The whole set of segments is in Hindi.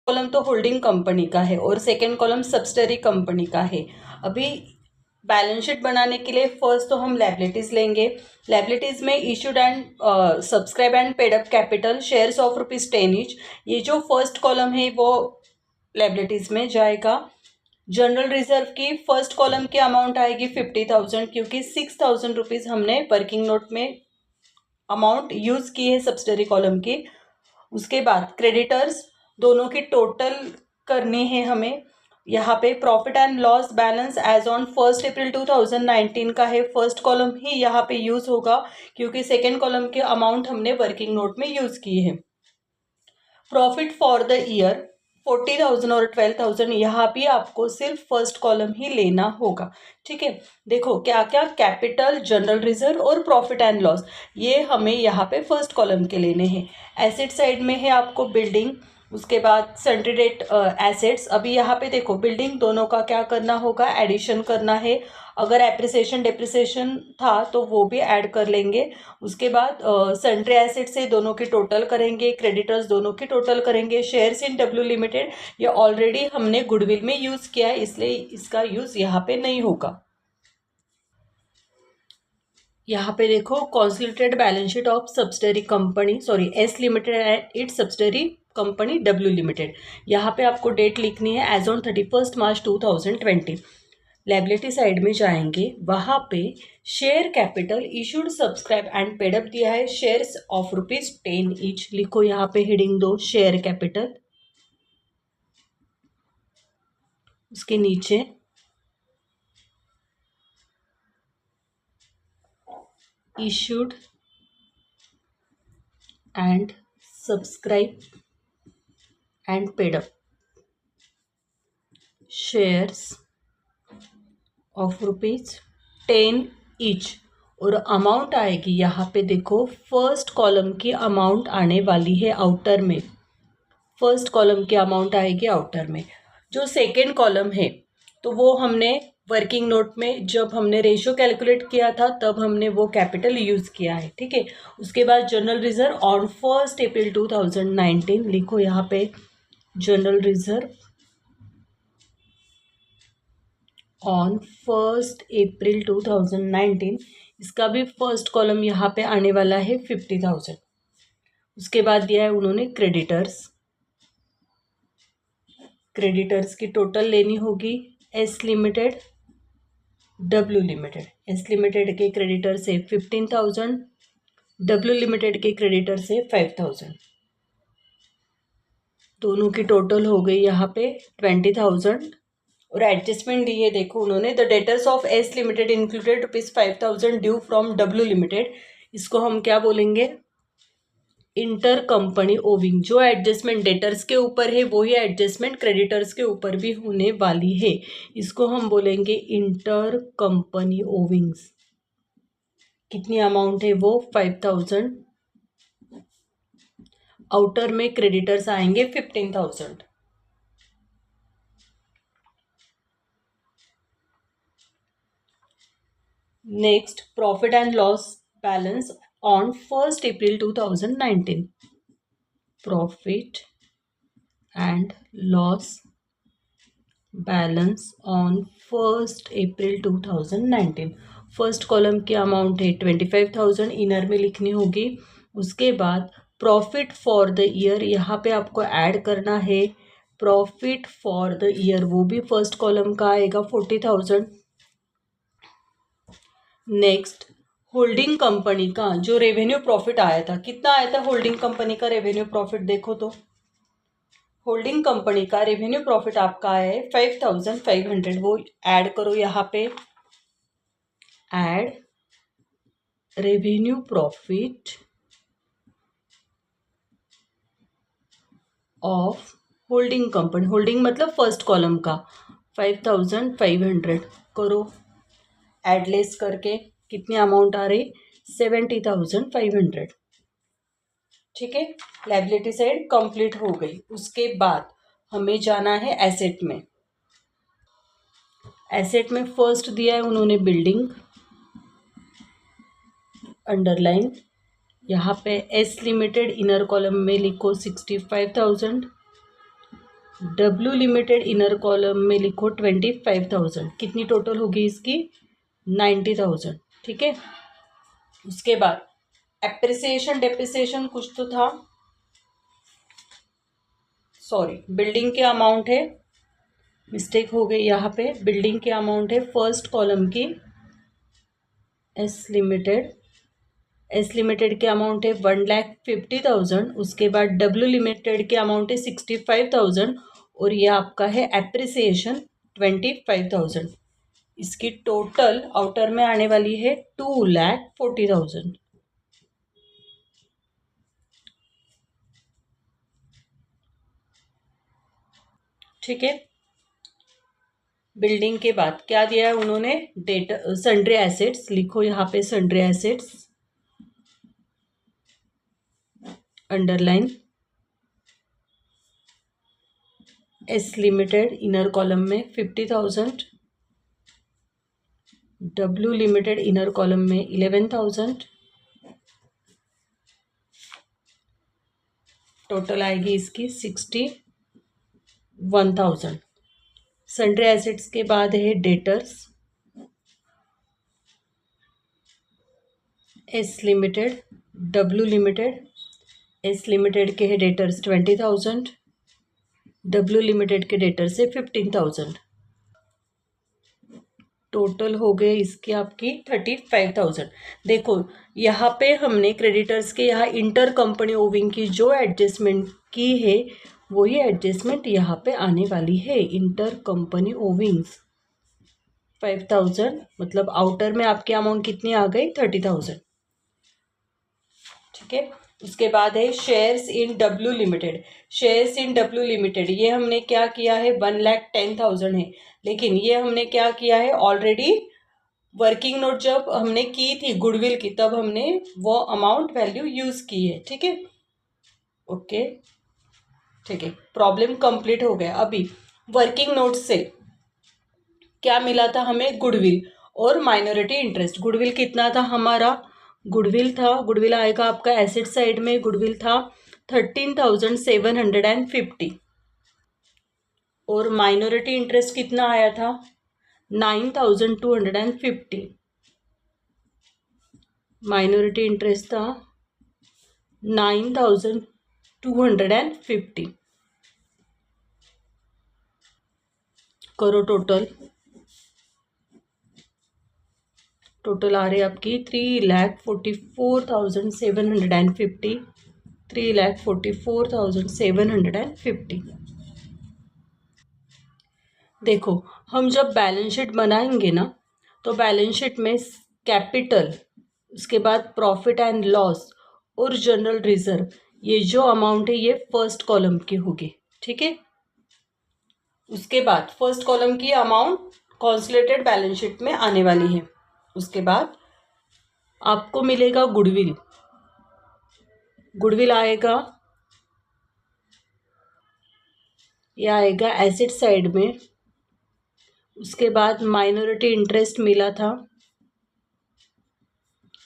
कॉलम तो होल्डिंग कंपनी का है और सेकेंड कॉलम सब्सिडरी कंपनी का है। अभी बैलेंस शीट बनाने के लिए फर्स्ट तो हम लायबिलिटीज लेंगे। लायबिलिटीज में issued and subscribe and paid up capital shares of ₹10 each, ये जो फर्स्ट कॉलम है वो लायबिलिटीज में जाएगा। जनरल रिजर्व की फर्स्ट कॉलम की अमाउंट आएगी 50,000, क्योंकि 6,000 रुपीज़ हमने वर्किंग नोट में अमाउंट यूज़ की है सब्सिडरी कॉलम की। उसके बाद क्रेडिटर्स दोनों की टोटल करनी है हमें। यहाँ पे profit and loss balance as on 1 April 2019 का है। फर्स्ट कॉलम ही यहाँ पे यूज़ होगा, क्योंकि सेकेंड कॉलम के अमाउंट हमने वर्किंग नोट में यूज़ की है। प्रॉफिट फॉर द ईयर 40,000 और 12,000, यहाँ भी आपको सिर्फ फर्स्ट कॉलम ही लेना होगा। ठीक है, देखो क्या क्या कैपिटल, जनरल रिजर्व और प्रॉफिट एंड लॉस, ये हमें यहाँ पे फर्स्ट कॉलम के लेने हैं। एसेट साइड में है आपको बिल्डिंग, उसके बाद सन्ड्री डेट एसेट्स। अभी यहाँ पे देखो बिल्डिंग दोनों का क्या करना होगा, एडिशन करना है। अगर एप्रिसिएशन डेप्रिसिएशन था तो वो भी ऐड कर लेंगे। उसके बाद सन्ड्री एसेट से दोनों की टोटल करेंगे, क्रेडिटर्स दोनों की टोटल करेंगे। शेयर्स इन डब्ल्यू लिमिटेड ये ऑलरेडी हमने गुडविल में यूज़ किया है, इसलिए इसका यूज़ यहाँ पे नहीं होगा। यहाँ पे देखो consolidated balance sheet of subsidiary company, sorry S limited and its subsidiary company W limited. यहाँ पे आपको डेट लिखनी है as on 31 March 2020। Liability side में जाएंगे, वहाँ पे share capital issued subscribed and paid up दिया है शेयर्स ऑफ ₹10 ईच। लिखो यहाँ पे हेडिंग दो शेयर कैपिटल, उसके नीचे issued and subscribe and paid up shares of ₹10 each. और अमाउंट आएगी यहाँ पे देखो, फर्स्ट कॉलम की अमाउंट आने वाली है आउटर में। फर्स्ट कॉलम की अमाउंट आएगी आउटर में। जो सेकेंड कॉलम है तो वो हमने वर्किंग नोट में जब हमने रेशियो कैलकुलेट किया था तब हमने वो कैपिटल यूज़ किया है। ठीक है, उसके बाद जनरल रिजर्व ऑन 1 अप्रैल 2019, लिखो यहाँ पे जनरल रिजर्व ऑन 1 अप्रैल 2019, इसका भी फर्स्ट कॉलम यहाँ पे आने वाला है 50,000। उसके बाद दिया है उन्होंने क्रेडिटर्स, क्रेडिटर्स की टोटल लेनी होगी S limited W limited. S limited के क्रेडिटर से 15,000, डब्ल्यू लिमिटेड के क्रेडिटर से 5,000, दोनों की टोटल हो गई यहाँ पे 20,000। और एडजस्टमेंट दी है देखो उन्होंने, the debtors of S limited included ₹5,000 due from W limited. इसको हम क्या बोलेंगे, इंटर कंपनी ओविंग। जो एडजस्टमेंट डेटर्स के ऊपर है वही एडजस्टमेंट क्रेडिटर्स के ऊपर भी होने वाली है, इसको हम बोलेंगे इंटर कंपनी ओविंग्स। कितनी अमाउंट है वो 5,000, आउटर में क्रेडिटर्स आएंगे 15,000। Next profit and loss balance on 1 April 2019। Profit and loss balance on 1 April 2019। First column की अमाउंट है 25,000, इनर में लिखनी होगी। उसके बाद प्रॉफिट फॉर द ईयर, यहाँ पे आपको ऐड करना है प्रॉफिट फॉर द ईयर, वो भी फर्स्ट कॉलम का आएगा 40,000। नेक्स्ट होल्डिंग कंपनी का जो रेवेन्यू प्रॉफिट आया था, कितना आया था होल्डिंग कंपनी का रेवेन्यू प्रॉफिट, देखो तो होल्डिंग कंपनी का रेवेन्यू प्रॉफिट आपका आया है 5,500, वो ऐड करो यहाँ पे, add revenue profit of holding company, holding मतलब फर्स्ट कॉलम का 5,500 करो, एडलेस करके कितनी अमाउंट आ रही 70,500। ठीक है, लायबिलिटी साइड कंप्लीट हो गई। उसके बाद हमें जाना है एसेट में। एसेट में फर्स्ट दिया है उन्होंने बिल्डिंग, अंडरलाइन, यहाँ पे एस लिमिटेड इनर कॉलम में लिखो 65,000, डब्ल्यू लिमिटेड इनर कॉलम में लिखो 25,000, कितनी टोटल होगी इसकी 90,000। ठीक है, उसके बाद एप्रिसिएशन डेप्रिसिएशन कुछ तो था, सॉरी बिल्डिंग के अमाउंट है, मिस्टेक हो गई यहाँ पे, बिल्डिंग के अमाउंट है फर्स्ट कॉलम की एस लिमिटेड के अमाउंट है 1,50,000। उसके बाद डब्ल्यू लिमिटेड के अमाउंट है 65,000 और ये आपका है एप्रिसिएशन 25,000। इसकी टोटल आउटर में आने वाली है 2,40,000। ठीक है, बिल्डिंग के बाद क्या दिया है उन्होंने, डेटा सन्ड्री एसेट्स लिखो यहाँ पे, sundry assets underline, S limited inner column में 50,000, डब्ल्यू लिमिटेड इनर कॉलम में 11,000, टोटल आएगी इसकी 61,000। सन्ड्री एसेट्स के बाद है debtors, S limited W limited, S limited के है डेटर्स 20,000, डब्ल्यू लिमिटेड के डेटर्स है 15,000। टोटल हो गए इसकी आपकी 35,000। देखो यहाँ पे हमने क्रेडिटर्स के यहाँ इंटर कंपनी ओविंग की जो एडजस्टमेंट की है वही एडजस्टमेंट यहाँ पे आने वाली है। इंटर कंपनी ओविंग्स 5,000, मतलब आउटर में आपकी अमाउंट कितनी आ गई 30,000। ठीक है, उसके बाद है shares in W limited. Shares in W limited ये हमने क्या किया है 1,10,000 है, लेकिन ये हमने क्या किया है ऑलरेडी वर्किंग नोट जब हमने की थी गुडविल की तब हमने वो अमाउंट वैल्यू यूज की है। ठीक है, ओके ठीक है, प्रॉब्लम कंप्लीट हो गया। अभी वर्किंग नोट से क्या मिला था हमें, गुडविल और माइनॉरिटी इंटरेस्ट। गुडविल कितना था हमारा, गुडविल आएगा आपका एसेट साइड में, गुडविल था 13,750 और माइनॉरिटी इंटरेस्ट कितना आया था 9,250। माइनॉरिटी इंटरेस्ट था 9,250। करो टोटल आ रही है आपकी 3,44,750, 3,44,750। देखो हम जब बैलेंस शीट बनाएंगे ना तो बैलेंस शीट में कैपिटल, उसके बाद प्रॉफिट एंड लॉस और जनरल रिजर्व, ये जो अमाउंट है ये फर्स्ट कॉलम की होगी। ठीक है, उसके बाद फर्स्ट कॉलम की अमाउंट कंसोलिडेटेड बैलेंस शीट में आने वाली है। उसके बाद आपको मिलेगा गुडविल आएगा, यह आएगा एसेट साइड में। उसके बाद माइनॉरिटी इंटरेस्ट मिला था,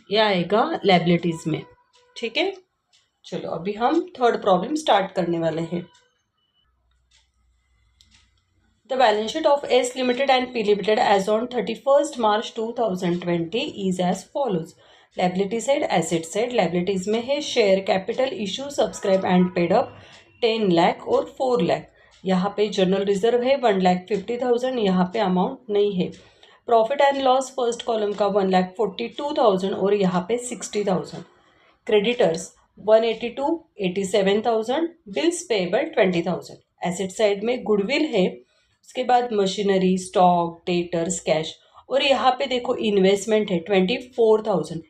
यह आएगा लायबिलिटीज में। ठीक है, चलो अभी हम थर्ड प्रॉब्लम स्टार्ट करने वाले हैं। The balance sheet of S Limited and P Limited as on 31st March 2020 is as follows. Liability side, asset side. Liabilities में है share capital issue subscribe and paid up 10 lakh और 4 लाख। यहाँ पे जनरल रिजर्व है 1,50,000, यहाँ पे अमाउंट नहीं है। Profit and loss first column का 1,42,000 और यहाँ पे 60,000। Creditors 182, 87,000, bills payable 20,000। Asset side में गुडविल है, उसके बाद मशीनरी, स्टॉक, डेटर्स, कैश और यहाँ पे देखो इन्वेस्टमेंट है 24,000।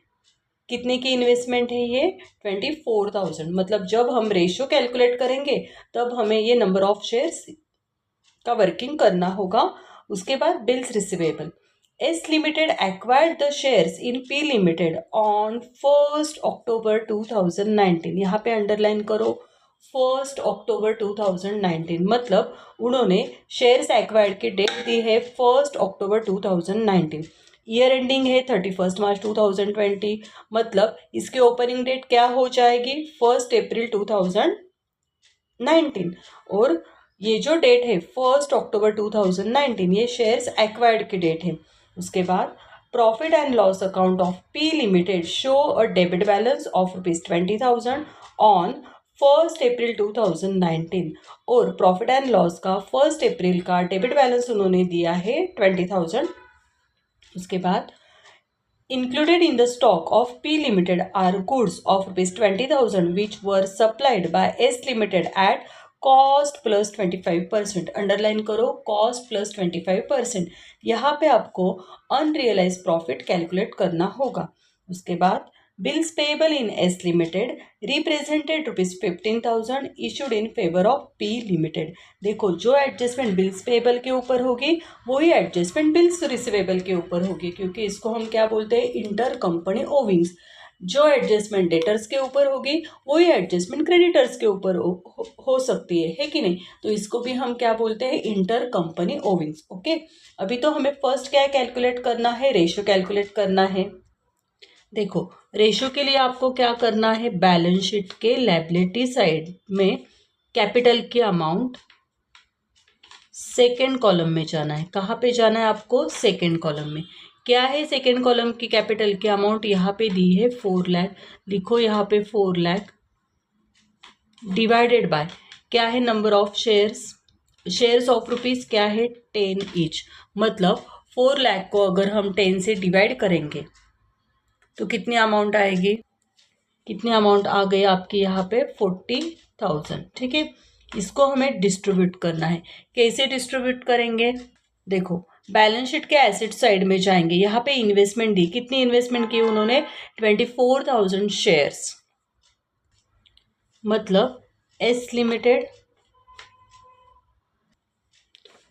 कितने की इन्वेस्टमेंट है ये 24,000। मतलब जब हम रेशियो कैलकुलेट करेंगे तब हमें ये नंबर ऑफ शेयर्स का वर्किंग करना होगा। उसके बाद bills receivable, S limited acquired the shares in P limited on 1 अक्टूबर 2019। यहाँ पे अंडरलाइन करो 1 अक्टूबर 2019, मतलब उन्होंने शेयर्स एक्वायर्ड की डेट दी है 1 अक्टूबर 2019। ईयर एंडिंग है 31 मार्च 2020, मतलब इसकी ओपनिंग डेट क्या हो जाएगी 1 अप्रैल 2019। और ये जो डेट है 1 अक्टूबर 2019, ये शेयर्स एक्वायर्ड की डेट है। उसके बाद profit and loss account of P limited show a debit balance of ₹20,000 on 1 April 2019, और प्रॉफिट एंड लॉस का 1 अप्रैल का डेबिट बैलेंस उन्होंने दिया है 20,000। उसके बाद included in the stock of P Limited are goods of ₹20,000 which were supplied by S Limited at cost plus 25%। Underline करो cost plus 25%। यहाँ पे आपको अनरियलाइज प्रॉफिट कैलकुलेट करना होगा। उसके बाद bills payable in S limited represented ₹15,000 issued in favour of P limited. देखो, जो एडजस्टमेंट बिल्स पेबल के ऊपर होगी वही एडजस्टमेंट बिल्स रिसीवेबल के ऊपर होगी, क्योंकि इसको हम क्या बोलते हैं, इंटर कंपनी ओविंग्स। जो एडजस्टमेंट डेटर्स के ऊपर होगी वही एडजस्टमेंट क्रेडिटर्स के ऊपर हो सकती है कि नहीं, तो इसको भी हम क्या बोलते हैं, इंटर कंपनी ओविंग्स। ओके, अभी तो हमें फर्स्ट क्या कैलकुलेट करना है, रेशियो कैलकुलेट करना है। देखो, रेशियो के लिए आपको क्या करना है, बैलेंस शीट के लायबिलिटी साइड में कैपिटल की अमाउंट सेकेंड कॉलम में जाना है। कहाँ पे जाना है आपको, सेकेंड कॉलम में। क्या है सेकेंड कॉलम की कैपिटल की अमाउंट, यहाँ पे दी है 4 लाख। लिखो यहाँ पे 4 लाख डिवाइडेड बाय क्या है, number of shares of rupees क्या है, 10 ईच। मतलब 4 लाख को अगर हम 10 से डिवाइड करेंगे तो कितनी अमाउंट आएगी, कितनी अमाउंट आ गई आपकी यहाँ पे 40,000। ठीक है, इसको हमें डिस्ट्रीब्यूट करना है। कैसे डिस्ट्रीब्यूट करेंगे, देखो बैलेंस शीट के एसेट साइड में जाएंगे, यहाँ पे इन्वेस्टमेंट दी, कितनी इन्वेस्टमेंट की उन्होंने, 24,000 शेयर्स। मतलब एस लिमिटेड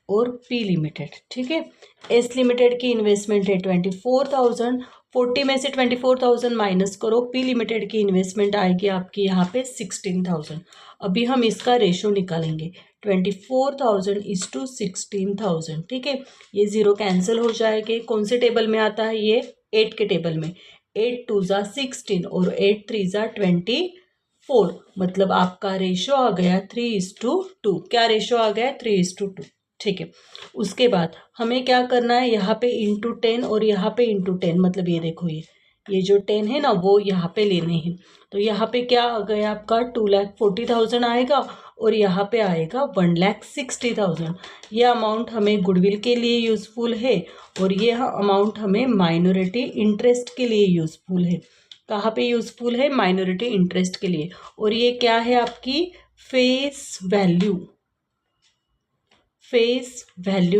और पी लिमिटेड। ठीक है, एस लिमिटेड की इन्वेस्टमेंट है 24,000, 40 में से 24,000 माइनस करो, पी लिमिटेड की इन्वेस्टमेंट आएगी आपकी यहाँ पे 16,000। अभी हम इसका रेशो निकालेंगे, 24,000:16,000। ठीक है, ये जीरो कैंसिल हो जाएंगे। कौन से टेबल में आता है ये, 8 के टेबल में। 8 2 ज़ा 16 और 8 3 ज़ा 24। मतलब आपका रेशो आ गया 3:2। क्या रेशो आ गया, 3:2। ठीक है, उसके बाद हमें क्या करना है, यहाँ पे इंटू 10 और यहाँ पे इंटू 10। मतलब ये देखो, ये जो 10 है ना वो यहाँ पे लेने हैं। तो यहाँ पे क्या आ गया आपका 2,40,000 आएगा, और यहाँ पे आएगा 1,60,000। ये अमाउंट हमें गुडविल के लिए यूज़फुल है, और ये अमाउंट हमें माइनॉरिटी इंटरेस्ट के लिए यूज़फुल है। कहाँ पे यूज़फुल है, माइनॉरिटी इंटरेस्ट के लिए। और ये क्या है आपकी फेस वैल्यू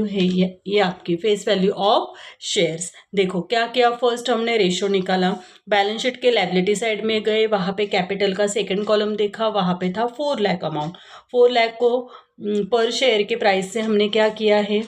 है, ये आपकी फेस वैल्यू ऑफ शेयर्स। देखो क्या क्या, फर्स्ट हमने रेशो निकाला, बैलेंस शीट के लायबिलिटी साइड में गए, वहाँ पे कैपिटल का सेकंड कॉलम देखा, वहाँ पे था 4 लाख अमाउंट। 4 लाख को पर शेयर के प्राइस से हमने क्या किया है,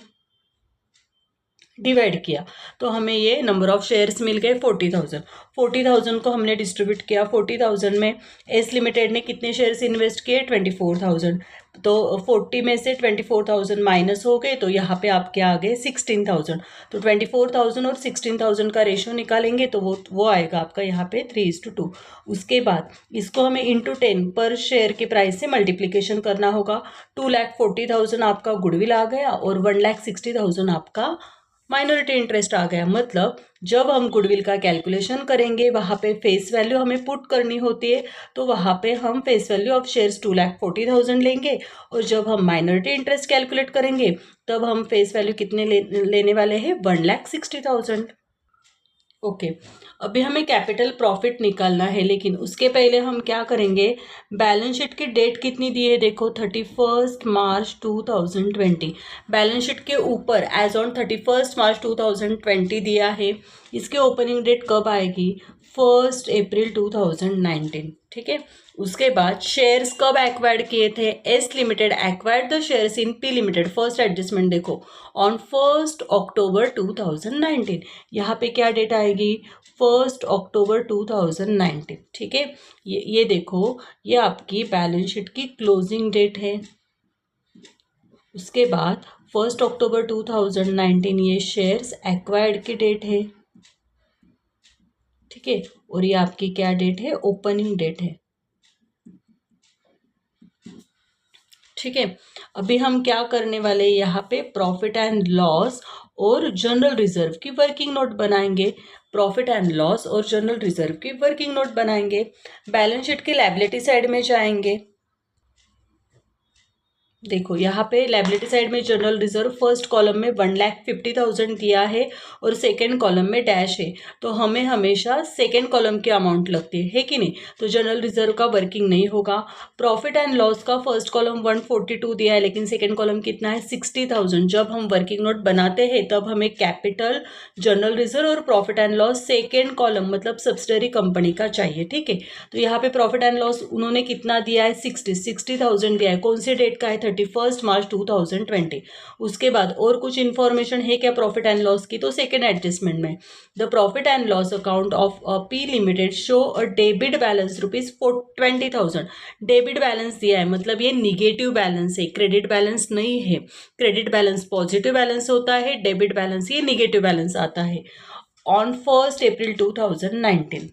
डिवाइड किया, तो हमें ये नंबर ऑफ शेयर्स मिल गए 40,000। 40,000 को हमने डिस्ट्रीब्यूट किया, 40,000 में एस लिमिटेड ने कितने शेयर्स इन्वेस्ट किए, 24,000। तो 40 में से 24,000 माइनस हो गए, तो यहाँ पे आपके आ गए 16,000। तो 24,000 और 16,000 का रेशियो निकालेंगे तो वो आएगा आपका यहाँ पे 3:2। उसके बाद इसको हमें इंटू 10 पर शेयर के प्राइस से मल्टीप्लीकेशन करना होगा। 2,40,000 आपका गुडविल आ गया, और 1,60,000 आपका माइनॉरिटी इंटरेस्ट आ गया। मतलब जब हम गुडविल का कैलकुलेशन करेंगे, वहाँ पे फेस वैल्यू हमें पुट करनी होती है, तो वहाँ पे हम फेस वैल्यू ऑफ शेयर्स 2,40,000 लेंगे, और जब हम माइनॉरिटी इंटरेस्ट कैलकुलेट करेंगे तब हम फेस वैल्यू कितने लेने वाले हैं, 1,60,000। ओके, अभी हमें कैपिटल प्रॉफिट निकालना है, लेकिन उसके पहले हम क्या करेंगे, बैलेंस शीट की डेट कितनी दी है, देखो 31 मार्च 2020। बैलेंस शीट के ऊपर एज ऑन 31 मार्च 2020 दिया है। इसके ओपनिंग डेट कब आएगी, 1 अप्रैल 2019। ठीक है, उसके बाद शेयर्स कब एक्वायर्ड किए थे, S limited acquired the shares in P limited, first adjustment देखो ऑन 1 अक्टूबर 2019। यहाँ पे क्या डेट आएगी, 1 अक्टूबर 2019। ठीक है, ये देखो, ये आपकी बैलेंस शीट की क्लोजिंग डेट है। उसके बाद 1 अक्टूबर 2019 ये शेयर्स एक्वायर्ड की डेट है। ठीक है, और ये आपकी क्या डेट है, ओपनिंग डेट है। ठीक है। अभी हम क्या करने वाले हैं, यहाँ पे प्रॉफिट एंड लॉस और जनरल रिजर्व की वर्किंग नोट बनाएंगे। प्रॉफिट एंड लॉस और जनरल रिजर्व की वर्किंग नोट बनाएंगे। बैलेंस शीट की लायबिलिटी साइड में जाएंगे। देखो यहाँ पे लायबिलिटी साइड में जनरल रिजर्व फर्स्ट कॉलम में 1,50,000 दिया है और सेकंड कॉलम में डैश है, तो हमें हमेशा सेकंड कॉलम की अमाउंट लगती है कि नहीं, तो जनरल रिजर्व का वर्किंग नहीं होगा। प्रॉफिट एंड लॉस का फर्स्ट कॉलम 142 दिया है, लेकिन सेकंड कॉलम कितना है 60,000। जब हम वर्किंग नोट बनाते हैं तब हमें कैपिटल, जनरल रिजर्व और profit and loss second column मतलब सब्सिडरी कंपनी का चाहिए। ठीक है, तो यहाँ पे प्रॉफिट एंड लॉस उन्होंने कितना दिया है 60,000 दिया है। कौन से डेट का है 31 मार्च 2020। उसके बाद और कुछ इन्फॉर्मेशन है क्या प्रॉफिट एंड लॉस की, तो सेकेंड एडजस्टमेंट में the profit and loss account of P limited show a debit balance ₹20,000। Debit balance दिया है मतलब ये निगेटिव बैलेंस है, क्रेडिट बैलेंस नहीं है। क्रेडिट बैलेंस पॉजिटिव बैलेंस होता है, डेबिट बैलेंस ये निगेटिव बैलेंस आता है ऑन 1 अप्रैल 2019।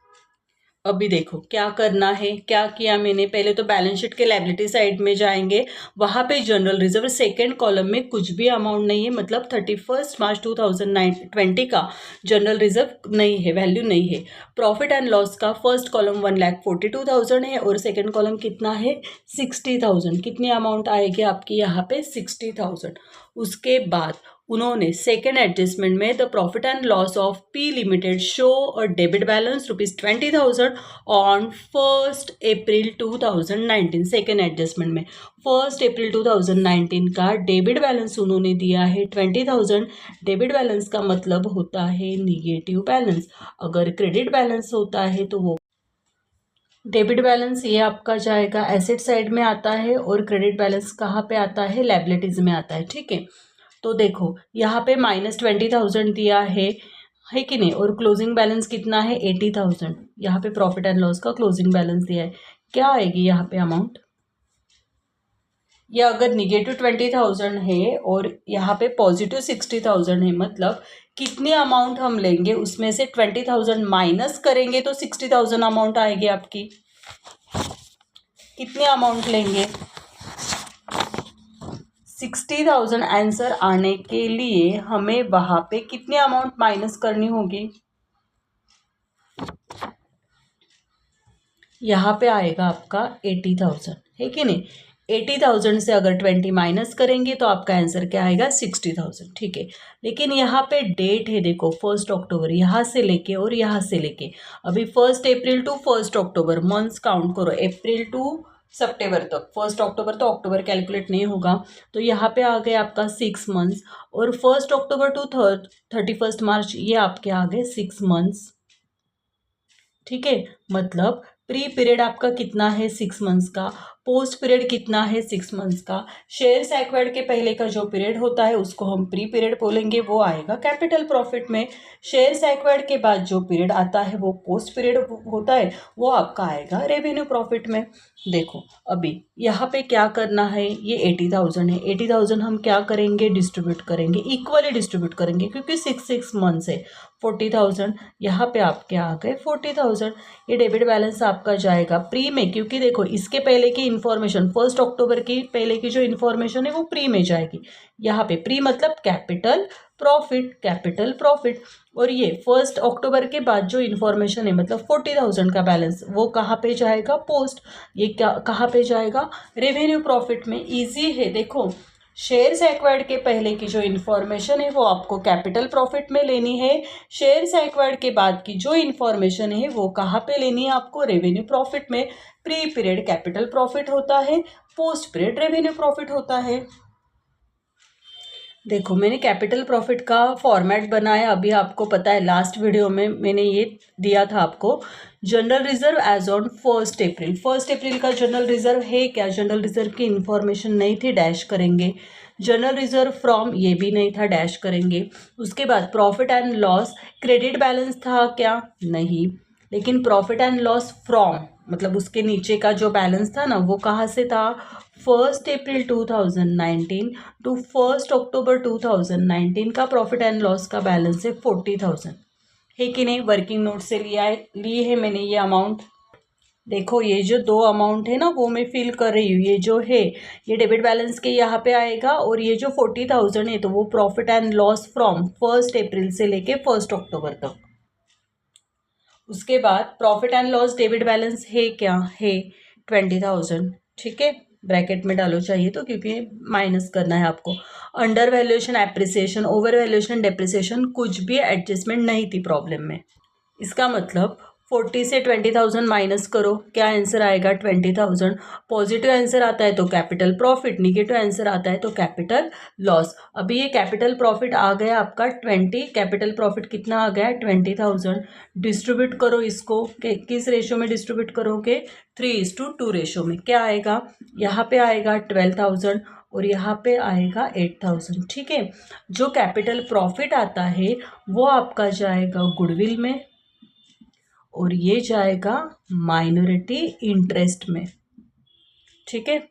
अभी देखो क्या करना है, क्या किया मैंने, पहले तो बैलेंस शीट के लायबिलिटी साइड में जाएंगे, वहां पे जनरल रिजर्व सेकेंड कॉलम में कुछ भी अमाउंट नहीं है, मतलब 31 मार्च 2020 का जनरल रिजर्व नहीं है, वैल्यू नहीं है। प्रॉफिट एंड लॉस का फर्स्ट कॉलम 1,42,000 है और सेकेंड कॉलम कितना है 60,000। कितनी अमाउंट आएगी आपकी यहाँ पे 60,000। उसके बाद उन्होंने सेकेंड एडजस्टमेंट में the profit and loss of P limited show और debit balance ₹20,000 on 1 April 2019। Second adjustment में 1 अप्रैल 2019 का डेबिट बैलेंस उन्होंने दिया है 20,000। डेबिट बैलेंस का मतलब होता है निगेटिव बैलेंस। अगर क्रेडिट बैलेंस होता है तो वो डेबिट बैलेंस ये आपका जाएगा एसेट साइड में आता है और क्रेडिट बैलेंस कहाँ पे आता है, लायबिलिटीज में आता है। ठीक है, तो देखो यहाँ पे -20,000 दिया है कि नहीं, और क्लोजिंग बैलेंस कितना है 80,000। यहाँ पे प्रॉफिट एंड लॉस का क्लोजिंग बैलेंस दिया है, क्या आएगी यहाँ पे अमाउंट। या अगर -20,000 है और यहाँ पे +60,000 है, मतलब कितनी अमाउंट हम लेंगे उसमें से 20,000 माइनस करेंगे तो 60,000 अमाउंट आएगी आपकी। कितनी अमाउंट लेंगे 60,000 आंसर आने के लिए हमें वहां पे कितनी अमाउंट माइनस करनी होगी। यहाँ पे आएगा आपका 80,000 है कि नहीं। 80,000 से अगर 20 माइनस करेंगे तो आपका आंसर क्या आएगा 60,000। ठीक है, लेकिन यहाँ पे डेट है देखो 1 अक्टूबर, यहाँ से लेके और यहाँ से लेके अभी 1 अप्रैल टू 1 अक्टूबर मंथ्स काउंट करो, अप्रैल टू सितंबर तक। 1 अक्टूबर तो अक्टूबर कैलकुलेट नहीं होगा, तो यहाँ पे आ गए आपका 6 मंथ्स, और 1 अक्टूबर टू 31 मार्च ये आपके आ गए 6 मंथ्स। ठीक है, मतलब प्री पीरियड आपका कितना है 6 मंथ्स का, पोस्ट पीरियड कितना है 6 मंथ्स का। शेयर्स एक्वायर्ड के पहले का जो पीरियड होता है उसको हम प्री पीरियड बोलेंगे, वो आएगा कैपिटल प्रॉफिट में। शेयर्स एक्वायर्ड के बाद जो पीरियड आता है वो पोस्ट पीरियड होता है, वो आपका आएगा रेवेन्यू प्रॉफिट में। देखो अभी यहाँ पे क्या करना है, ये 80,000 है, 80,000 हम क्या करेंगे डिस्ट्रीब्यूट करेंगे, इक्वली डिस्ट्रीब्यूट करेंगे क्योंकि 6 मंथ्स है। 40,000 यहाँ पे आपके आ गए 40,000। ये डेबिट बैलेंस आपका जाएगा प्री में, क्योंकि देखो इसके पहले की इन्फॉर्मेशन 1 अक्टूबर की पहले की जो इन्फॉर्मेशन है वो प्री में जाएगी। यहाँ पे प्री मतलब कैपिटल प्रॉफिट, कैपिटल प्रॉफिट। और ये 1 अक्टूबर के बाद जो इन्फॉर्मेशन है मतलब 40,000 का बैलेंस वो कहाँ पे जाएगा पोस्ट, ये क्या कहाँ पे जाएगा रेवेन्यू प्रॉफिट में। इजी है, देखो शेयर्स एक्वायर्ड के पहले की जो इन्फॉर्मेशन है वो आपको कैपिटल प्रॉफिट में लेनी है, शेयर्स एक्वायर्ड के बाद की जो इन्फॉर्मेशन है वो कहाँ पे लेनी है आपको रेवेन्यू प्रॉफिट में। प्री पीरियड कैपिटल प्रॉफिट होता है, पोस्ट पीरियड रेवेन्यू प्रॉफिट होता है। देखो मैंने कैपिटल प्रॉफिट का फॉर्मेट बनाया, अभी आपको पता है लास्ट वीडियो में मैंने ये दिया था आपको जनरल रिजर्व एज ऑन 1 अप्रैल। 1 अप्रैल का जनरल रिजर्व है क्या, जनरल रिजर्व की इन्फॉर्मेशन नहीं थी, डैश करेंगे। जनरल रिजर्व फ्रॉम ये भी नहीं था, डैश करेंगे। उसके बाद profit and loss credit balance था क्या, नहीं, लेकिन प्रॉफिट एंड लॉस फ्रॉम मतलब उसके नीचे का जो बैलेंस था ना वो कहाँ से था 1 अप्रैल 2019 टू 1 अक्टूबर 2019 का प्रॉफिट एंड लॉस का बैलेंस है 40,000 है कि नहीं। वर्किंग नोट से ली है मैंने ये अमाउंट। देखो ये जो दो अमाउंट है ना वो मैं फिल कर रही हूँ। ये जो है ये डेबिट बैलेंस के यहाँ पे आएगा, और ये जो 40,000 है तो वो प्रॉफिट एंड लॉस फ्रॉम 1 अप्रैल से लेके 1 अक्टूबर तक। उसके बाद profit and loss debit balance है क्या है 20,000। ठीक है, ब्रैकेट में डालो चाहिए तो, क्योंकि माइनस करना है आपको। Under valuation, appreciation, over valuation, depreciation कुछ भी एडजस्टमेंट नहीं थी प्रॉब्लम में। इसका मतलब 40 से 20,000 माइनस करो, क्या आंसर आएगा 20,000। पॉजिटिव आंसर आता है तो कैपिटल प्रॉफिट, निगेटिव आंसर आता है तो कैपिटल लॉस। अभी ये कैपिटल प्रॉफिट आ गया आपका 20, कैपिटल प्रॉफिट कितना आ गया 20,000। डिस्ट्रीब्यूट करो इसको, किस रेशो में डिस्ट्रीब्यूट करोगे 3:2 रेशो में। क्या आएगा, यहाँ पे आएगा 12,000 और यहाँ पे आएगा 8,000। ठीक है, जो कैपिटल प्रॉफिट आता है वो आपका जाएगा गुडविल में, और ये जाएगा माइनॉरिटी इंटरेस्ट में। ठीक है,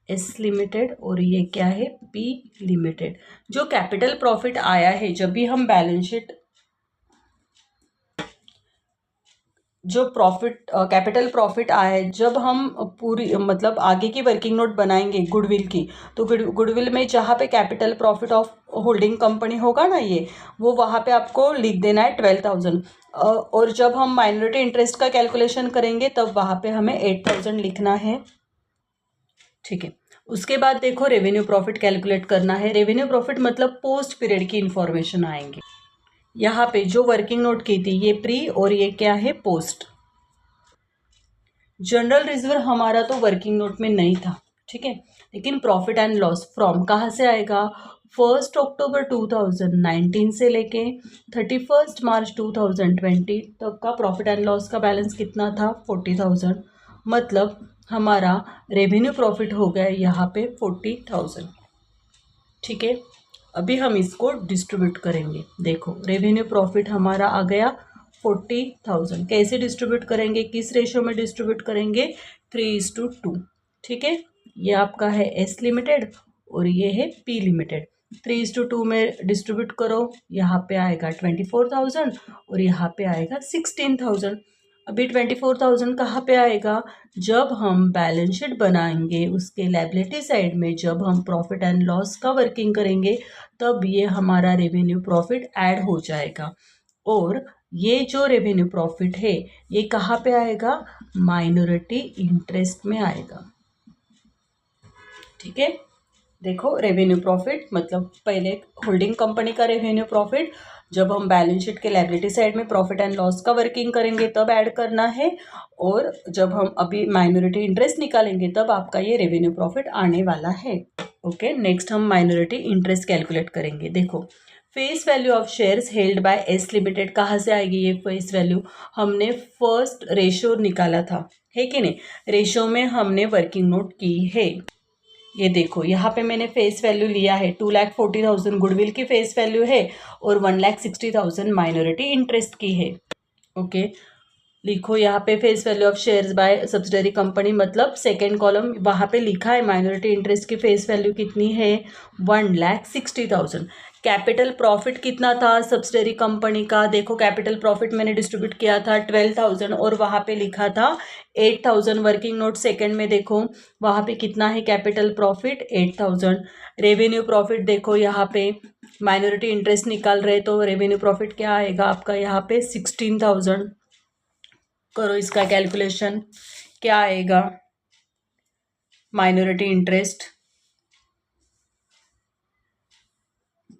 एस लिमिटेड, और ये क्या है पी लिमिटेड। जो कैपिटल प्रॉफिट आया है, जब भी हम बैलेंस शीट जो प्रॉफिट कैपिटल प्रॉफिट आया है, जब हम पूरी मतलब आगे की वर्किंग नोट बनाएंगे गुडविल की, तो गुडविल में जहाँ पे capital profit of holding company होगा ना ये, वो वहाँ पे आपको लिख देना है 12,000। और जब हम माइनॉरिटी इंटरेस्ट का कैलकुलेशन करेंगे तब वहाँ पे हमें 8,000 लिखना है। ठीक है, उसके बाद देखो रेवेन्यू प्रॉफिट कैलकुलेट करना है। रेवेन्यू प्रॉफिट मतलब पोस्ट पीरियड की इंफॉर्मेशन आएंगे। यहाँ पे जो वर्किंग नोट की थी ये प्री और ये क्या है पोस्ट। जनरल रिजर्व हमारा तो वर्किंग नोट में नहीं था, ठीक है, लेकिन प्रॉफिट एंड लॉस फ्रॉम कहाँ से आएगा 1 अक्टूबर 2019 से लेके 31 मार्च 2020 तक का प्रॉफिट एंड लॉस का बैलेंस कितना था 40,000। मतलब हमारा रेवेन्यू प्रॉफिट हो गया यहाँ पे 40,000। ठीक है, अभी हम इसको डिस्ट्रीब्यूट करेंगे। देखो रेवेन्यू प्रॉफिट हमारा आ गया 40,000। कैसे डिस्ट्रीब्यूट करेंगे, किस रेशो में डिस्ट्रीब्यूट करेंगे 3:2। ठीक है, ये आपका है एस लिमिटेड और ये है पी लिमिटेड। 3:2 में डिस्ट्रीब्यूट करो, यहाँ पे आएगा 24,000 और यहाँ पे आएगा 16,000। अभी 24,000 कहाँ पे आएगा, जब हम बैलेंस शीट बनाएंगे उसके लायबिलिटी साइड में, जब हम प्रॉफिट एंड लॉस का वर्किंग करेंगे तब ये हमारा रेवेन्यू प्रॉफिट ऐड हो जाएगा। और ये जो रेवेन्यू प्रॉफिट है ये कहाँ पे आएगा, माइनॉरिटी इंटरेस्ट में आएगा। ठीक है, देखो रेवेन्यू प्रॉफिट मतलब पहले होल्डिंग कंपनी का रेवेन्यू प्रॉफिट, जब हम बैलेंस शीट के लायबिलिटी साइड में प्रॉफिट एंड लॉस का वर्किंग करेंगे तब ऐड करना है, और जब हम अभी माइनॉरिटी इंटरेस्ट निकालेंगे तब आपका ये रेवेन्यू प्रॉफिट आने वाला है। ओके, नेक्स्ट हम माइनॉरिटी इंटरेस्ट कैलकुलेट करेंगे। देखो face value of shares held by S limited कहाँ से आएगी, ये फेस वैल्यू हमने फर्स्ट रेशो निकाला था, है कि नहीं, रेशो में हमने वर्किंग नोट की है। ये देखो यहाँ पे मैंने फेस वैल्यू लिया है 2,40,000 गुडविल की फेस वैल्यू है और 1,60,000 माइनॉरिटी इंटरेस्ट की है। ओके, लिखो यहाँ पे face value of shares by subsidiary company, मतलब सेकेंड कॉलम वहाँ पे लिखा है माइनॉरिटी इंटरेस्ट की फेस वैल्यू कितनी है 1,60,000। कैपिटल प्रॉफिट कितना था सब्सिडरी कंपनी का, देखो कैपिटल प्रॉफिट मैंने डिस्ट्रीब्यूट किया था 12,000 और वहाँ पे लिखा था 8,000। वर्किंग नोट सेकंड में देखो वहाँ पे कितना है कैपिटल प्रॉफिट 8,000। रेवेन्यू प्रॉफिट देखो यहाँ पे माइनॉरिटी इंटरेस्ट निकाल रहे तो रेवेन्यू प्रॉफिट क्या आएगा आपका यहाँ पे 16,000। करो इसका कैलकुलेशन, क्या आएगा माइनॉरिटी इंटरेस्ट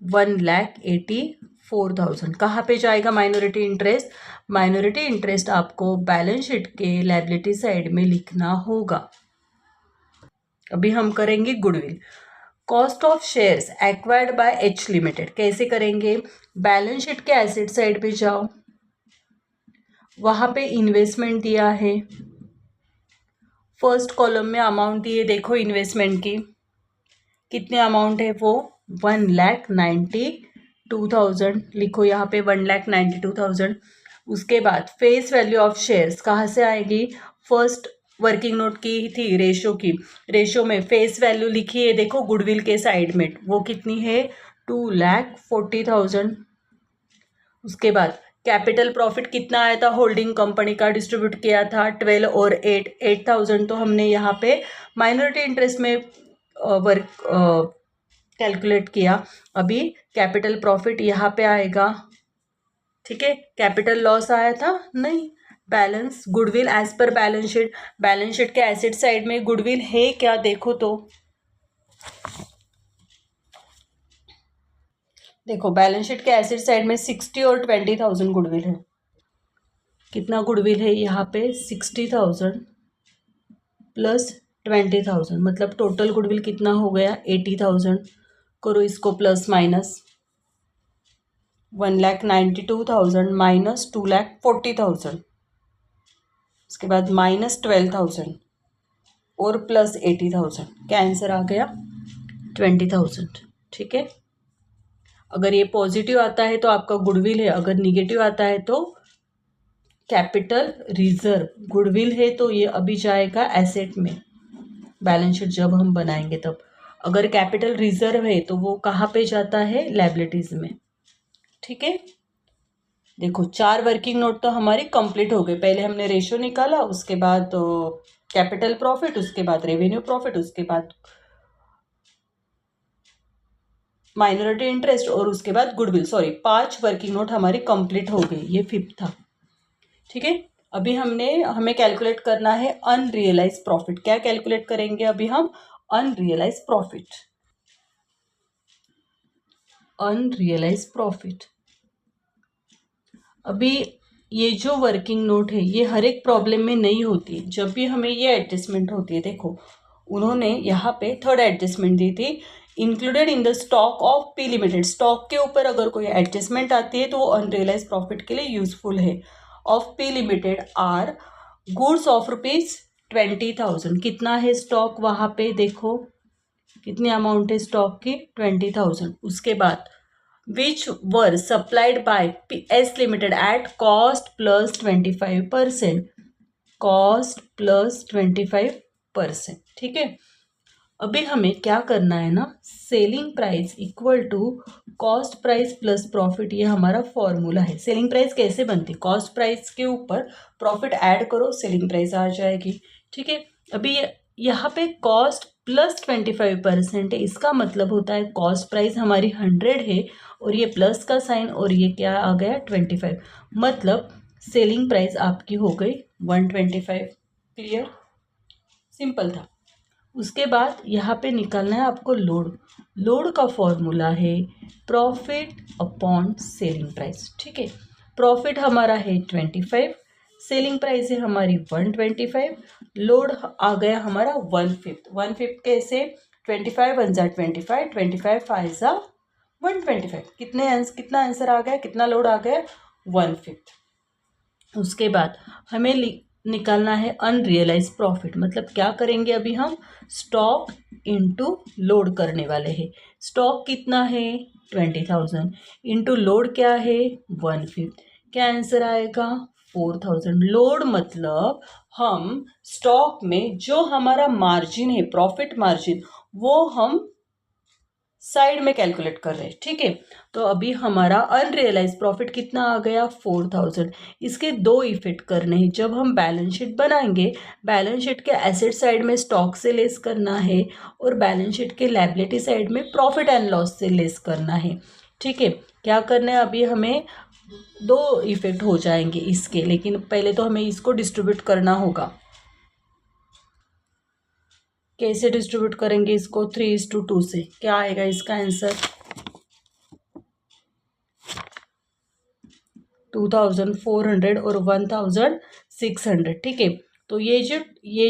1,84,000। कहाँ पे जाएगा माइनॉरिटी इंटरेस्ट, माइनॉरिटी इंटरेस्ट आपको बैलेंस शीट के लायबिलिटी साइड में लिखना होगा। अभी हम करेंगे goodwill. Cost of shares acquired by H limited कैसे करेंगे, बैलेंस शीट के एसेट साइड पे जाओ, वहाँ पे इन्वेस्टमेंट दिया है, फर्स्ट कॉलम में अमाउंट दिए, देखो इन्वेस्टमेंट की कितने अमाउंट है वो 1,92,000, लिखो यहाँ पे 1,92,000। उसके बाद फेस वैल्यू ऑफ शेयर्स कहाँ से आएगी, फर्स्ट वर्किंग नोट की थी रेशो की, रेशो में फेस वैल्यू लिखी है देखो गुडविल के साइड में, वो कितनी है 2,40,000। उसके बाद कैपिटल प्रॉफिट कितना आया था होल्डिंग कंपनी का, डिस्ट्रीब्यूट किया था 12 और 8,000, तो हमने यहाँ पे माइनॉरिटी इंटरेस्ट में वर्क कैलकुलेट किया। अभी कैपिटल प्रॉफिट यहाँ पे आएगा, ठीक है। कैपिटल लॉस आया था नहीं। बैलेंस गुडविल एज पर बैलेंस शीट के एसेट साइड में गुडविल है क्या, देखो तो देखो बैलेंस शीट के एसेट साइड में 60 और 20,000 गुडविल है। कितना गुडविल है यहाँ पे 60,000 प्लस 20,000, मतलब टोटल गुडविल कितना हो गया 80,000। करो इसको प्लस माइनस, 1,92,000 माइनस 2,40,000, उसके बाद माइनस 12,000 और प्लस 80,000। क्या आंसर आ गया 20,000, ठीक है। अगर ये पॉजिटिव आता है तो आपका गुडविल है, अगर निगेटिव आता है तो कैपिटल रिजर्व। गुडविल है तो ये अभी जाएगा एसेट में, बैलेंस शीट जब हम बनाएंगे तब। अगर कैपिटल रिजर्व है तो वो कहाँ पे जाता है, लायबिलिटीज में, ठीक है। देखो 4 वर्किंग नोट तो हमारी कंप्लीट हो गए। पहले हमने रेशो निकाला, उसके बाद तो कैपिटल प्रॉफिट, उसके बाद रेवेन्यू प्रॉफिट, उसके बाद माइनॉरिटी इंटरेस्ट और उसके बाद गुडविल। सॉरी 5 वर्किंग नोट हमारी कंप्लीट हो गई, ये 5th था, ठीक है। अभी हमें कैलकुलेट करना है अनरियलाइज प्रॉफिट। क्या कैलकुलेट करेंगे अभी हम, अनरियलाइज प्रॉफिट। अनरियलाइज प्रॉफिट अभी ये जो वर्किंग नोट है ये हर एक प्रॉब्लम में नहीं होती, जब भी हमें ये एडजस्टमेंट होती है। देखो उन्होंने यहाँ पे 3rd एडजस्टमेंट दी थी, included in the stock of P limited. Stock के ऊपर अगर कोई एडजस्टमेंट आती है तो वो अनरियलाइज प्रॉफिट के लिए यूजफुल है। Of P limited are goods of ₹20,000। कितना है स्टॉक वहाँ पे, देखो कितनी अमाउंट है स्टॉक की 20,000। उसके बाद which were supplied by PS Limited at cost plus 25%, cost plus 25%, ठीक है। अभी हमें क्या करना है ना, selling price equal to cost price plus profit, ये हमारा फॉर्मूला है। सेलिंग प्राइस कैसे बनती, कॉस्ट प्राइस के ऊपर प्रॉफिट ऐड करो, सेलिंग प्राइस आ जाएगी, ठीक है। अभी यहाँ पे कॉस्ट प्लस 25% है, इसका मतलब होता है कॉस्ट प्राइस हमारी 100 है और ये प्लस का साइन और ये क्या आ गया 25, मतलब सेलिंग प्राइस आपकी हो गई 125। क्लियर, सिंपल था। उसके बाद यहाँ पे निकालना है आपको लोड। लोड का फॉर्मूला है प्रॉफिट अपॉन सेलिंग प्राइस, ठीक है। प्रॉफिट हमारा है 25, सेलिंग प्राइस है हमारी 125, लोड आ गया हमारा 1/5। 1/5 कैसे, 25 वन जा 25, 25 5 जा 125। कितना आंसर आ गया, कितना लोड आ गया 1/5। उसके बाद हमें निकालना है अनरियलाइज प्रॉफिट, मतलब क्या करेंगे अभी हम, स्टॉक इनटू लोड करने वाले हैं। स्टॉक कितना है 20,000 इनटू लोड क्या है 1/5। क्या आंसर आएगा 4,000। लोड मतलब हम स्टॉक में जो हमारा मार्जिन है, प्रॉफिट मार्जिन, वो हम साइड में कैलकुलेट कर रहे हैं, ठीक है। तो अभी हमारा अनरियलाइज प्रॉफिट कितना आ गया 4,000। इसके 2 इफेक्ट करने हैं। जब हम बैलेंस शीट बनाएंगे, बैलेंस शीट के एसेट साइड में स्टॉक से लेस करना है और बैलेंस शीट के लायबिलिटी साइड में प्रॉफिट एंड लॉस से लेस करना है, ठीक है। क्या करना है अभी, हमें 2 इफेक्ट हो जाएंगे इसके, लेकिन पहले तो हमें इसको डिस्ट्रीब्यूट करना होगा। कैसे डिस्ट्रीब्यूट करेंगे इसको, 3:2 से। क्या आएगा इसका आंसर 2,400 और 1,600, ठीक है। तो ये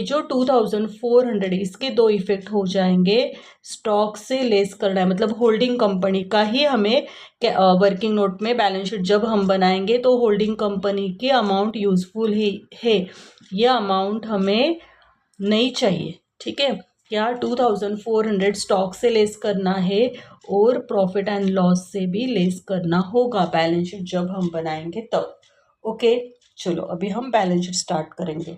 जो 2,400 इसके 2 इफेक्ट हो जाएंगे। स्टॉक से लेस करना है, मतलब होल्डिंग कंपनी का ही हमें वर्किंग नोट में बैलेंस शीट जब हम बनाएंगे तो होल्डिंग कंपनी की अमाउंट यूजफुल ही है, ये अमाउंट हमें नहीं चाहिए, ठीक है। क्या 2,400 स्टॉक से लेस करना है और प्रॉफिट एंड लॉस से भी लेस करना होगा बैलेंस शीट जब हम बनाएंगे तब। ओके, चलो अभी हम बैलेंस शीट स्टार्ट करेंगे।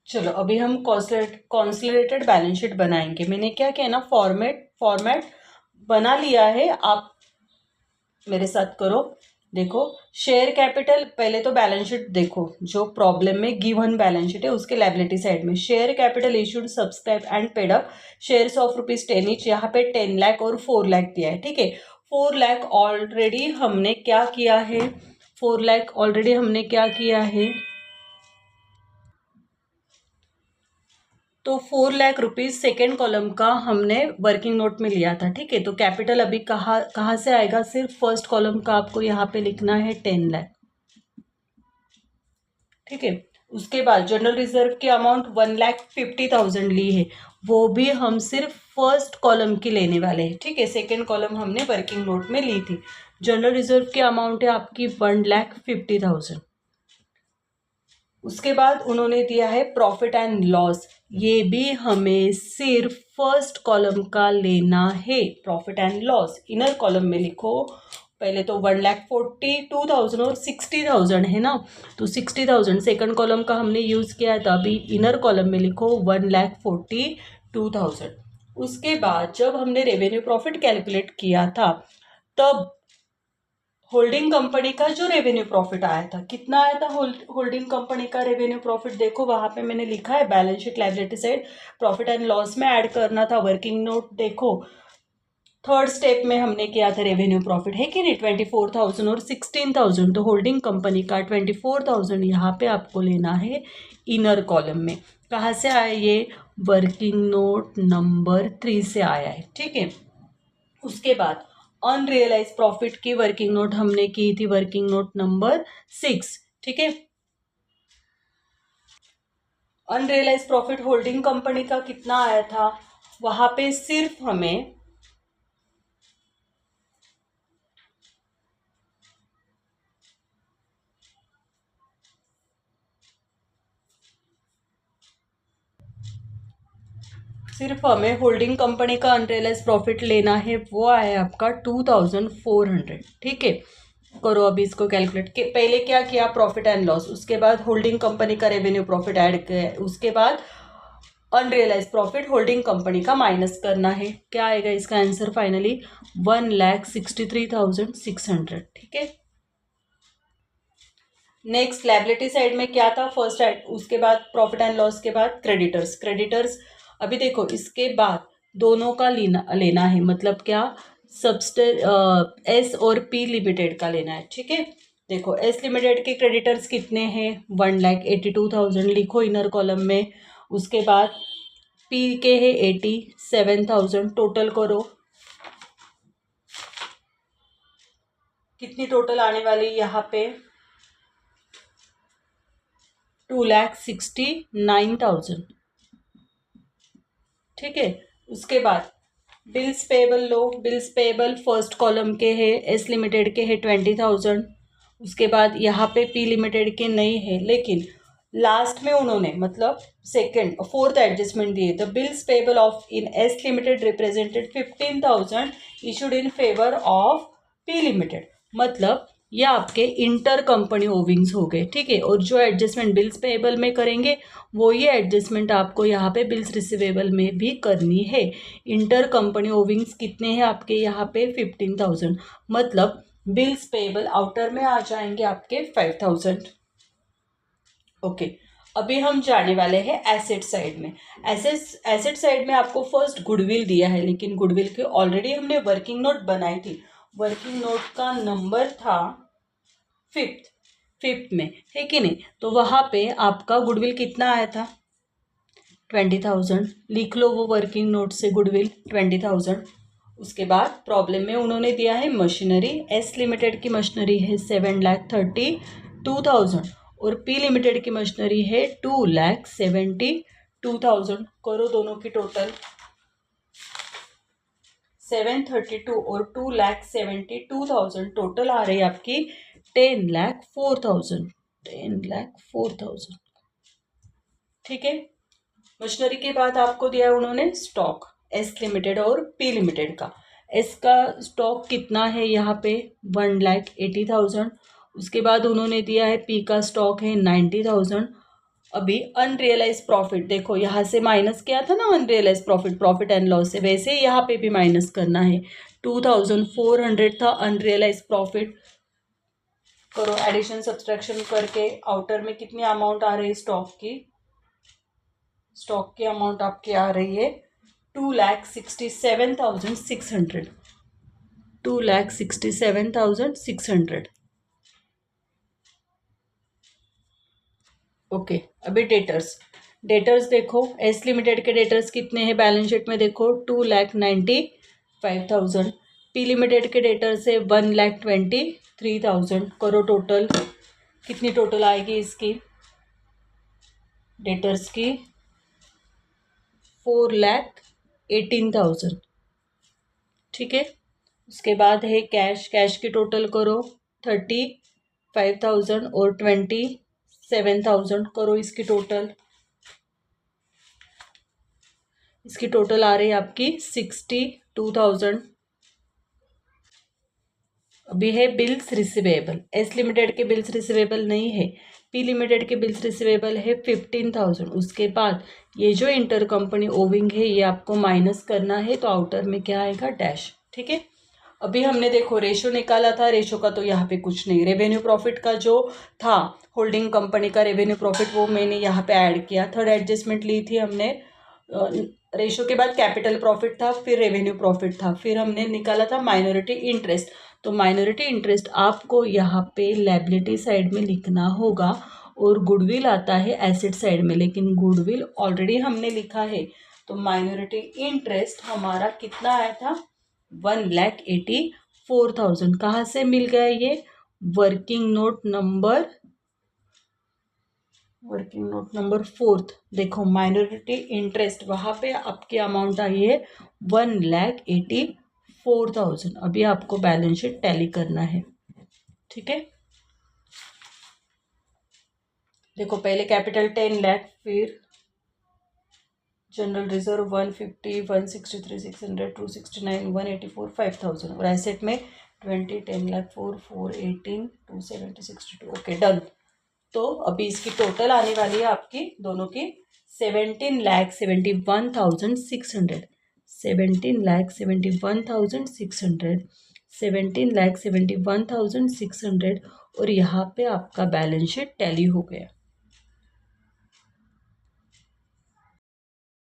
चलो अभी हम कॉन्सोलिडेटेड बैलेंस शीट बनाएंगे। मैंने क्या किया ना, फॉर्मेट बना लिया है, आप मेरे साथ करो। देखो शेयर कैपिटल, पहले तो बैलेंस शीट देखो, जो प्रॉब्लम में गिवन बैलेंस शीट है उसके लायबिलिटी साइड में share capital issued subscribed and paid up shares of ₹10 each, यहाँ पे 10 लाख और 4 लाख दिया है। ठीक है, 4 लाख ऑलरेडी हमने क्या किया है, 4 लाख ऑलरेडी हमने क्या किया है, तो 4 लाख रुपीज सेकेंड कॉलम का हमने वर्किंग नोट में लिया था। ठीक है, तो कैपिटल अभी कहाँ से आएगा, सिर्फ फर्स्ट कॉलम का आपको यहाँ पे लिखना है 10 लाख। ठीक है, उसके बाद जनरल रिजर्व की अमाउंट 1,50,000 ली है, वो भी हम सिर्फ फर्स्ट कॉलम की लेने वाले हैं। ठीक है, सेकेंड कॉलम हमने वर्किंग नोट में ली थी। जनरल रिजर्व की अमाउंट है आपकी 1,50,000। उसके बाद उन्होंने दिया है प्रॉफिट एंड लॉस, ये भी हमें सिर्फ फर्स्ट कॉलम का लेना है। Profit and loss inner column में लिखो, पहले तो 1,42,000 और 60,000 है ना, तो 60,000 सेकंड कॉलम का हमने यूज़ किया था। अभी इनर कॉलम में लिखो 1,42,000। उसके बाद जब हमने रेवेन्यू प्रॉफिट कैलकुलेट किया था, तब होल्डिंग कंपनी का जो रेवेन्यू प्रॉफिट आया था, कितना आया था होल्डिंग कंपनी का रेवेन्यू प्रॉफिट, देखो वहां पे मैंने लिखा है balance sheet liability side profit and loss में ऐड करना था वर्किंग नोट। देखो थर्ड स्टेप में हमने किया था रेवेन्यू प्रॉफिट, है कि नहीं, 24,000 और 16,000, तो होल्डिंग कंपनी का 24,000 यहाँ पे आपको लेना है इनर कॉलम में। कहाँ से आया ये, वर्किंग नोट नंबर 3 से आया है। ठीक है, उसके बाद अनरियलाइज प्रॉफिट की वर्किंग नोट हमने की थी वर्किंग नोट नंबर 6। ठीक है, अनरियलाइज प्रॉफिट होल्डिंग कंपनी का कितना आया था, वहां पे सिर्फ हमें होल्डिंग कंपनी का अनरियलाइज प्रॉफिट लेना है, वो आया आपका 2,400। ठीक है, करो अभी इसको कैलकुलेट के, पहले क्या किया प्रॉफिट एंड लॉस, उसके बाद होल्डिंग कंपनी का रेवेन्यू प्रॉफिट ऐड किया, उसके बाद अनरियलाइज प्रॉफिट होल्डिंग कंपनी का माइनस करना है। क्या आएगा इसका आंसर फाइनली 1,63,600। ठीक है, नेक्स्ट लायबिलिटी साइड में क्या था, फर्स्ट साइड, उसके बाद प्रॉफिट एंड लॉस के बाद क्रेडिटर्स। अभी देखो इसके बाद दोनों का लेना है, मतलब क्या, एस और पी लिमिटेड का लेना है। ठीक है, देखो एस लिमिटेड के क्रेडिटर्स कितने हैं, 1,82,000 लिखो इनर कॉलम में। उसके बाद पी के है 87,000, टोटल करो कितनी टोटल आने वाली यहाँ पे 2,69,000। ठीक है, उसके बाद बिल्स पेबल लो, बिल्स पेबल फर्स्ट कॉलम के है, एस लिमिटेड के है 20,000। उसके बाद यहाँ पे पी लिमिटेड के नहीं है, लेकिन लास्ट में उन्होंने मतलब फोर्थ एडजस्टमेंट दिए, the bills payable of in S limited represented 15,000 issued in favour of P limited, मतलब ये आपके इंटर कंपनी ओविंग्स हो गए। ठीक है, और जो एडजस्टमेंट बिल्स पेएबल में करेंगे वो ये एडजस्टमेंट आपको यहाँ पे बिल्स रिसीवेबल में भी करनी है। इंटर कंपनी ओविंग्स कितने हैं आपके यहाँ पे 15,000, मतलब बिल्स पेएबल आउटर में आ जाएंगे आपके 5,000। ओके, अभी हम जाने वाले हैं एसेट साइड में। एसेट साइड में आपको फर्स्ट गुडविल दिया है, लेकिन गुडविल की ऑलरेडी हमने वर्किंग नोट बनाई थी। वर्किंग नोट का नंबर था फिफ्थ में, है कि नहीं, तो वहाँ पे आपका गुडविल कितना आया था 20,000, लिख लो वो वर्किंग नोट से गुडविल 20,000। उसके बाद प्रॉब्लम में उन्होंने दिया है मशीनरी, एस लिमिटेड की मशीनरी है 7,32,000 और पी लिमिटेड की मशीनरी है 2,72,000। करो दोनों की टोटल, 732 और 2,72,000 टोटल आ रही है आपकी 10,04,000। ठीक है, मशीनरी के बाद आपको दिया है उन्होंने स्टॉक, एस लिमिटेड और पी लिमिटेड का। एस का स्टॉक कितना है यहाँ पे 1,80,000। उसके बाद उन्होंने दिया है पी का स्टॉक है 90,000। अभी अनरियलाइज प्रॉफिट देखो यहाँ से माइनस किया था ना अनरियलाइज प्रॉफिट एंड लॉस से, वैसे यहाँ पे भी माइनस करना है। 2,400 था अनरियलाइज प्रॉफिट, करो एडिशन सब्सट्रैक्शन करके आउटर में कितनी अमाउंट आ रही है स्टॉक की अमाउंट आपकी आ रही है 2,67,600 2,67,600। ओके, अभी डेटर्स देखो, एस लिमिटेड के डेटर्स कितने हैं बैलेंस शीट में, देखो 2,95,000। पी लिमिटेड के डेटर्स है 1,23,000। करो टोटल, कितनी टोटल आएगी इसकी डेटर्स की, 4,18,000। ठीक है, उसके बाद है कैश की टोटल करो 35,000 और 27,000। करो इसकी टोटल आ रही है आपकी 62,000। अभी है बिल्स रिसीवेबल, एस लिमिटेड के बिल्स रिसीवेबल नहीं है, पी लिमिटेड के बिल्स रिसीवेबल है 15,000। उसके बाद ये जो इंटर कंपनी ओविंग है ये आपको माइनस करना है, तो आउटर में क्या आएगा, डैश। ठीक है, अभी हमने देखो रेशो निकाला था, रेशो का तो यहाँ पे कुछ नहीं, रेवेन्यू प्रॉफिट का जो था होल्डिंग कंपनी का रेवेन्यू प्रॉफिट वो मैंने यहाँ पे ऐड किया। थर्ड एडजस्टमेंट ली थी हमने, रेशो के बाद कैपिटल प्रॉफिट था, फिर रेवेन्यू प्रॉफिट था, फिर हमने निकाला था माइनॉरिटी इंटरेस्ट। तो माइनॉरिटी इंटरेस्ट आपको यहाँ पे लायबिलिटी साइड में लिखना होगा और गुडविल आता है एसेट साइड में, लेकिन गुडविल ऑलरेडी हमने लिखा है। तो माइनॉरिटी इंटरेस्ट हमारा कितना आया था, 1,84,000। कहाँ से मिल गया ये, वर्किंग नोट नंबर 4। देखो माइनॉरिटी इंटरेस्ट वहाँ पे आपकी अमाउंट आई है 1,84,000। अभी आपको बैलेंस शीट टैली करना है। ठीक है, देखो पहले कैपिटल 10 लाख, फिर जनरल रिजर्व 150, 163, 600, 269, 184, 5,000 और एसेट में 20, 10 लाख, 4, 418, 270, 62। Okay done. तो अभी इसकी टोटल आने वाली है आपकी दोनों की 17,71,600, 17,71,600, 17,71,600 और यहाँ पे आपका बैलेंस शीट टैली हो गया।